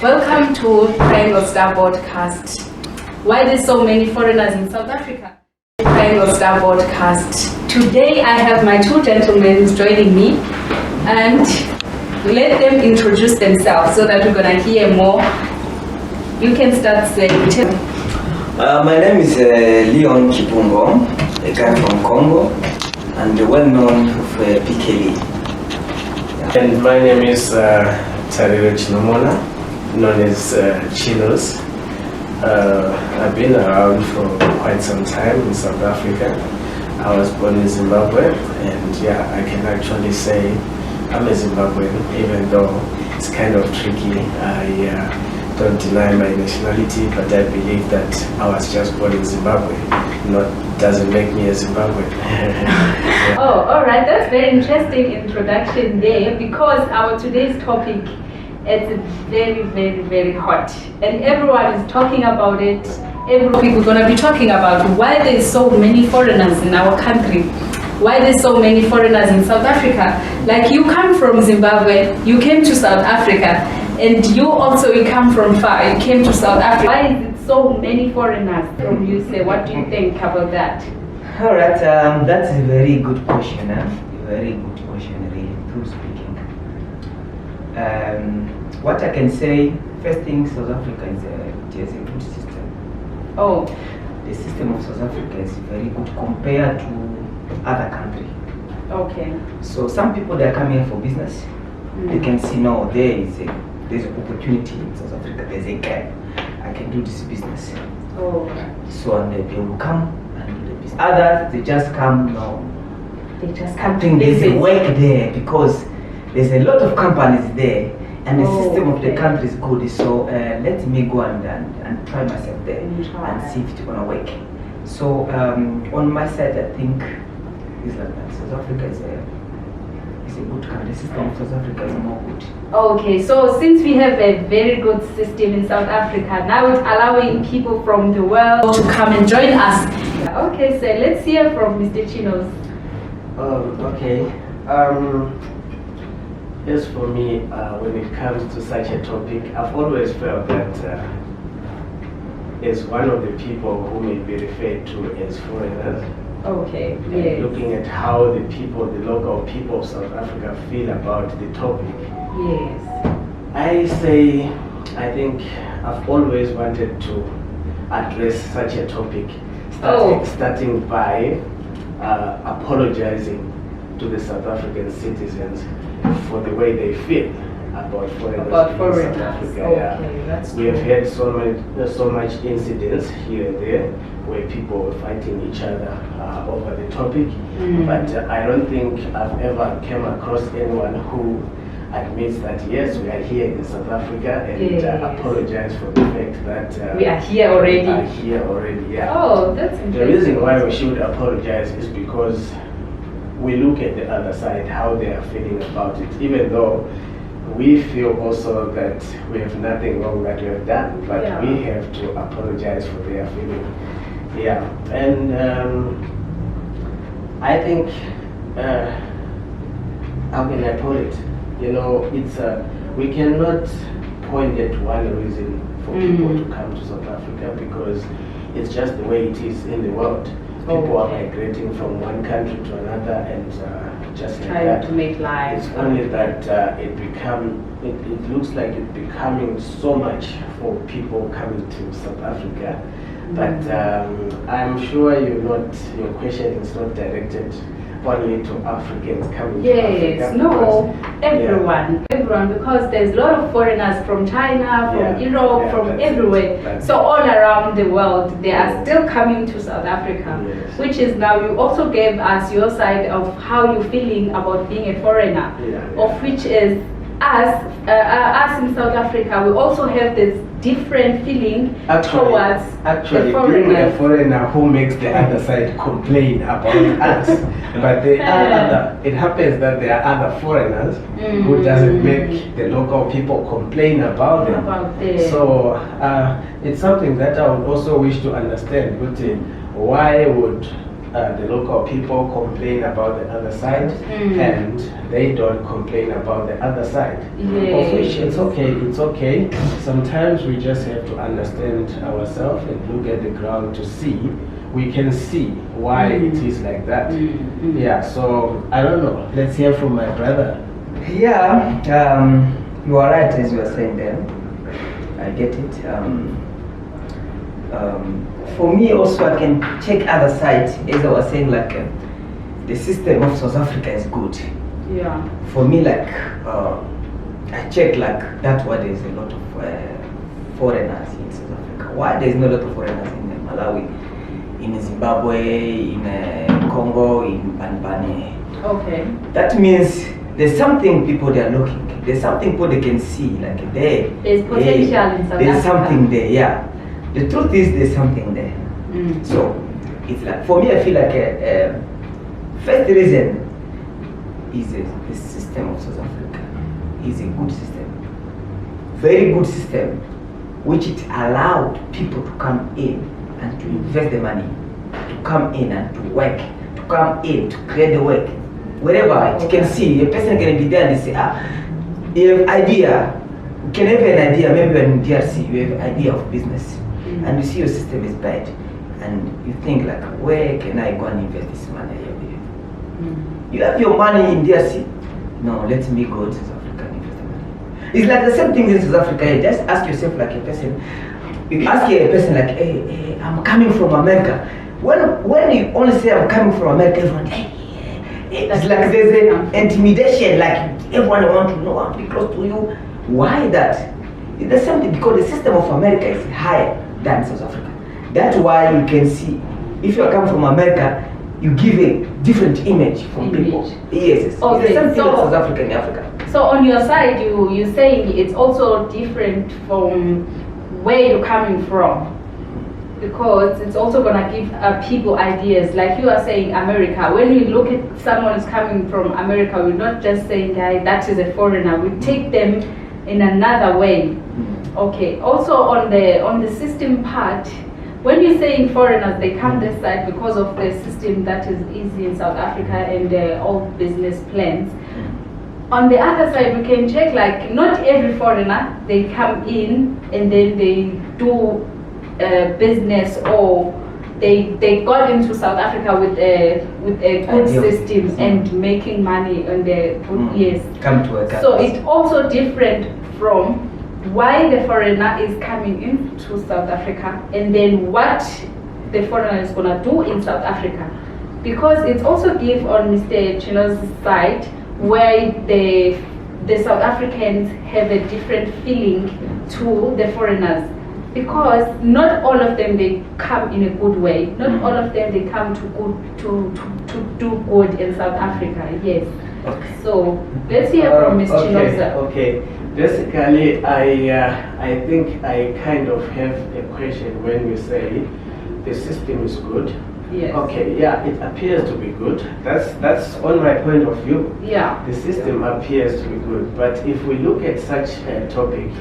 Welcome to Trianglestars Broadcast. Why there's so many foreigners in South Africa? Trianglestars Broadcast. Today I have my two gentlemen joining me, and let them introduce themselves so that we're gonna hear more. You can start saying. My name is Leon Kipungo, a guy from Congo, and well known for PKB. Yeah. And my name is Tariro Chinomona, known as Chinos. I've been around for quite some time in South Africa. I was born in Zimbabwe, and yeah, I can actually say I'm a Zimbabwean, even though it's kind of tricky. I don't deny my nationality, but I believe that I was just born in Zimbabwe. Doesn't make me a Zimbabwean. Yeah. Oh, all right. That's very interesting introduction there, because our today's topic is very, very, very hot, and everyone is talking about it. We're going to be talking about why there's so many foreigners in our country. Why there's so many foreigners in South Africa. Like, you come from Zimbabwe, you came to South Africa, and you come from far, you came to South Africa. Why is it so many foreigners from you? Say, what do you think about that? All right, that's a very good question. A very good question, really, true speaking. What I can say, first thing, South Africa is a good system. Oh. The system of South Africa is very good compared to other country. Okay. So some people, they are coming here for business. They can see, no, there's an opportunity in South Africa. There's a gap. I can do this business. Oh. So and they will come and do the business. Others, they just come, They just I think there's a work there because there's a lot of companies there, and the system of the country is good. So let me go and try myself there and see if it's gonna work. So on my side, I think it's like that. South Africa is a good country. The system of South Africa is more good. Okay, so since we have a very good system in South Africa, now it's allowing people from the world to come and join us. Okay, so let's hear from Mr. Chinos. Okay. As for me, when it comes to such a topic, I've always felt that as one of the people who may be referred to as foreigners, okay, yes. Looking at how the local people of South Africa feel about the topic. Yes. I think I've always wanted to address such a topic, starting by apologizing to the South African citizens for the way they feel about foreigners in South Africa. Okay, that's we have had so much incidents here and there where people were fighting each other over the topic, but I don't think I've ever come across anyone who admits that yes, we are here in South Africa, and apologize for the fact that we are here already. Yeah. Oh, that's interesting. The reason why we should apologize is because we look at the other side, how they are feeling about it, even though we feel also that we have nothing wrong that we have done, but we have to apologize for their feeling. Yeah, and I think, how can I put it? It's we cannot point at one reason for people to come to South Africa, because it's just the way it is in the world. People are migrating from one country to another, and just like trying that. to make life. It's only that it looks like it's becoming so much for people coming to South Africa. But I'm sure your question is not directed only to Africans coming to Africa. Yes, no, everyone, because there's a lot of foreigners from China, from Europe, from everywhere. So all around the world, they are still coming to South Africa, which is now, you also gave us your side of how you're feeling about being a foreigner, of which is us in South Africa, we also have this different feeling towards actually the foreigner. Being a foreigner who makes the other side complain about us. But there are it happens that there are other foreigners who doesn't make the local people complain about them. So it's something that I would also wish to understand. Why would the local people complain about the other side, and they don't complain about the other side. Yes. Of which it's okay. Sometimes we just have to understand ourselves and look at the ground to see. We can see why it is like that. Yeah, so I don't know. Let's hear from my brother. Yeah, you are right as you were saying there. I get it. For me also, I can check other sides, as I was saying, like the system of South Africa is good. Yeah. For me, like I check like that why there's a lot of foreigners in South Africa. Why there's no lot of foreigners in Malawi, in Zimbabwe, in Congo, in Banbane. Okay. That means there's something people they are looking. There's something people they can see, like there. There's potential in South There's Africa. something there, yeah. The truth is there's something there. So it's like, for me, I feel like first reason is the system of South Africa is a good system, very good system, which it allowed people to come in and to invest the money, to come in and to work, to come in to create the work. Wherever you can see, a person can be there and say, you have idea. You can have an idea, maybe you're in DRC, you have an idea of business, and you see your system is bad, and you think like, where can I go and invest this money? You have your money in DRC. No, let me go to South Africa and invest the money. It's like the same thing in South Africa. Just ask yourself like a person. You ask a person like, hey, I'm coming from America. When you only say I'm coming from America, everyone, it's like there's an intimidation, like everyone wants to know, I want to be close to you. Why that? There's something, because the system of America is higher than South Africa. That's why you can see, if you come from America, you give a different image from people. Yes, Okay, there's something so, in South Africa in Africa. So on your side, you're saying it's also different from where you're coming from, because it's also gonna give people ideas. Like you are saying, America. When we look at someone who's coming from America, we're not just saying, "Guy, that is a foreigner." We take them in another way. Okay. Also on the system part, when you're saying foreigners, they come this side because of the system that is easy in South Africa and all business plans. On the other side, we can check like not every foreigner, they come in and then they do business, or they got into South Africa with a good system and making money on the yes. Come to a So it's also different from why the foreigner is coming into South Africa and then what the foreigner is gonna do in South Africa, because it's also give on Mr. Chino's side where the South Africans have a different feeling to the foreigners, because not all of them they come in a good way. Not all of them they come to do good in South Africa. Yes. Okay. So let's hear from Ms. Chinoza. Okay. Basically, I think I kind of have a question when you say the system is good. Yes. Okay, yeah, it appears to be good. That's on my point of view. Yeah. The system appears to be good, but if we look at such a topic,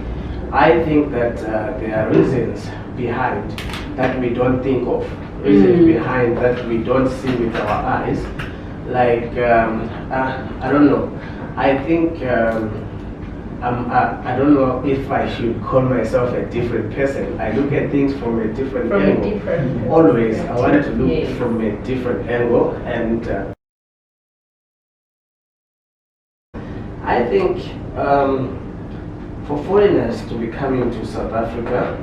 I think that there are reasons behind that we don't think of, reasons behind that we don't see with our eyes. Like, I don't know. I think, I don't know if I should call myself a different person. I look at things from a different angle. Always, I want to look from a different angle, and I think for foreigners to be coming to South Africa,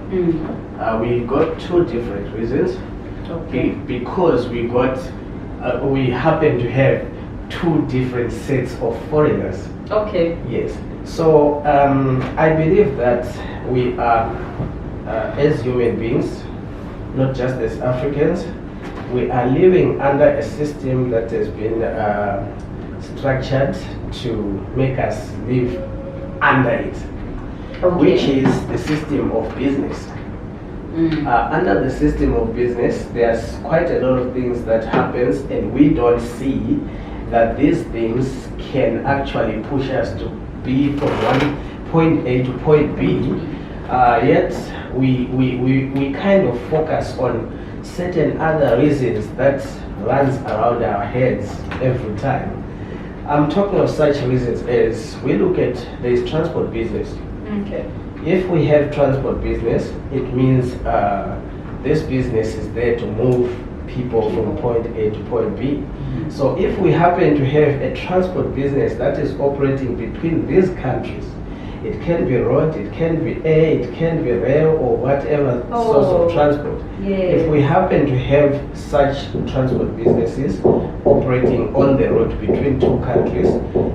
we got two different reasons. Okay. Because we happen to have two different sets of foreigners. Okay. Yes. So I believe that we are, as human beings, not just as Africans, we are living under a system that has been structured to make us live under it, which is the system of business. Under the system of business, there's quite a lot of things that happens, and we don't see that these things can actually push us to be from one point A to point B. Yet we kind of focus on certain other reasons that runs around our heads every time. I'm talking of such reasons as we look at there is transport business. Okay. If we have transport business, it means this business is there to move people from point A to point B. So if we happen to have a transport business that is operating between these countries, it can be road, it can be air, it can be rail, or whatever source of transport. Yes. If we happen to have such transport businesses operating on the road between two countries,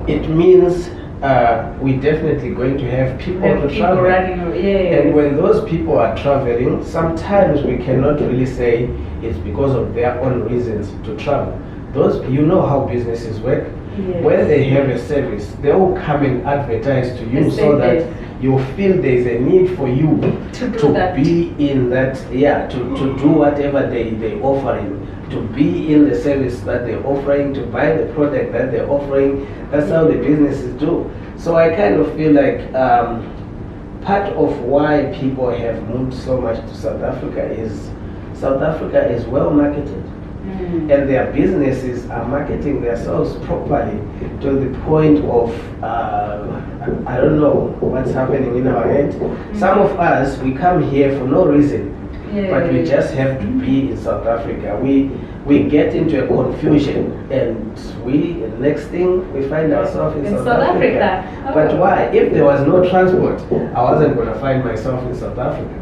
it means we're definitely going to have people to travel. Running, And when those people are traveling, sometimes we cannot really say it's because of their own reasons to travel. Those, you know how businesses work. Yes. When they have a service, they will come and advertise to you so that you feel there is a need for you to be in that, to do whatever they offering, to be in the service that they're offering, to buy the product that they're offering. That's how the businesses do. So I kind of feel like part of why people have moved so much to South Africa is South Africa is well marketed. And their businesses are marketing themselves properly to the point of, I don't know what's happening in our head. Some of us, we come here for no reason, but we just have to be in South Africa. We get into a confusion, and next thing we find ourselves in South Africa. Oh. But why? If there was no transport, I wasn't going to find myself in South Africa.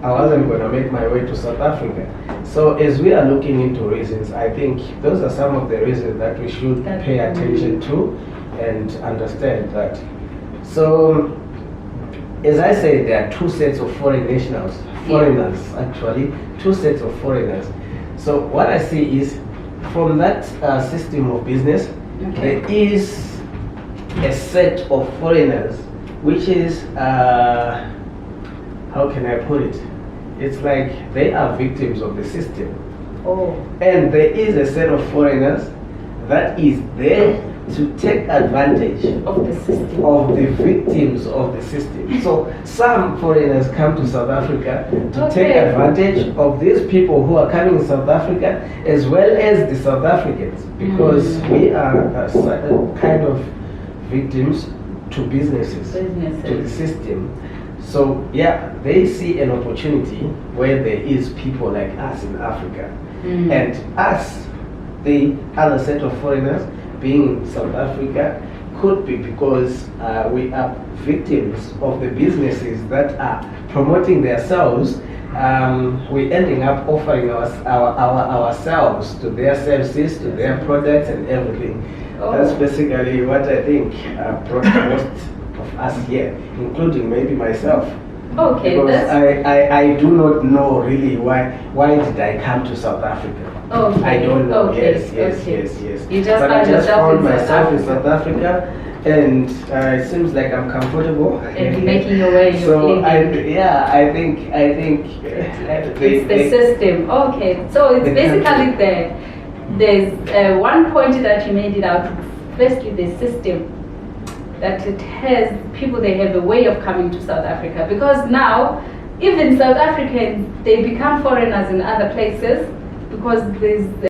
I wasn't going to make my way to South Africa. So as we are looking into reasons, I think those are some of the reasons that we should pay attention to and understand that. So as I said, there are two sets of foreigners actually, two sets of foreigners. So what I see is from that system of business, there is a set of foreigners which is, how can I put it? It's like they are victims of the system. And there is a set of foreigners that is there to take advantage of the system, of the victims of the system. So some foreigners come to South Africa to take advantage of these people who are coming to South Africa, as well as the South Africans, because we are kind of victims to businesses, to the system. So they see an opportunity where there is people like us in Africa, and us, the other set of foreigners, being in South Africa, could be because we are victims of the businesses that are promoting themselves. We're ending up offering ourselves to their services, to their products and everything. That's basically what I think brought most of us here, including maybe myself. Because I do not know really why did I come to South Africa. I don't know. Yes. But I just found myself in South Africa, and it seems like I'm comfortable. And making your way. So I think it's the system. So it's basically there's one point that you made it out. Firstly, the system, that it has people, they have a way of coming to South Africa, because now even South Africans, they become foreigners in other places because there's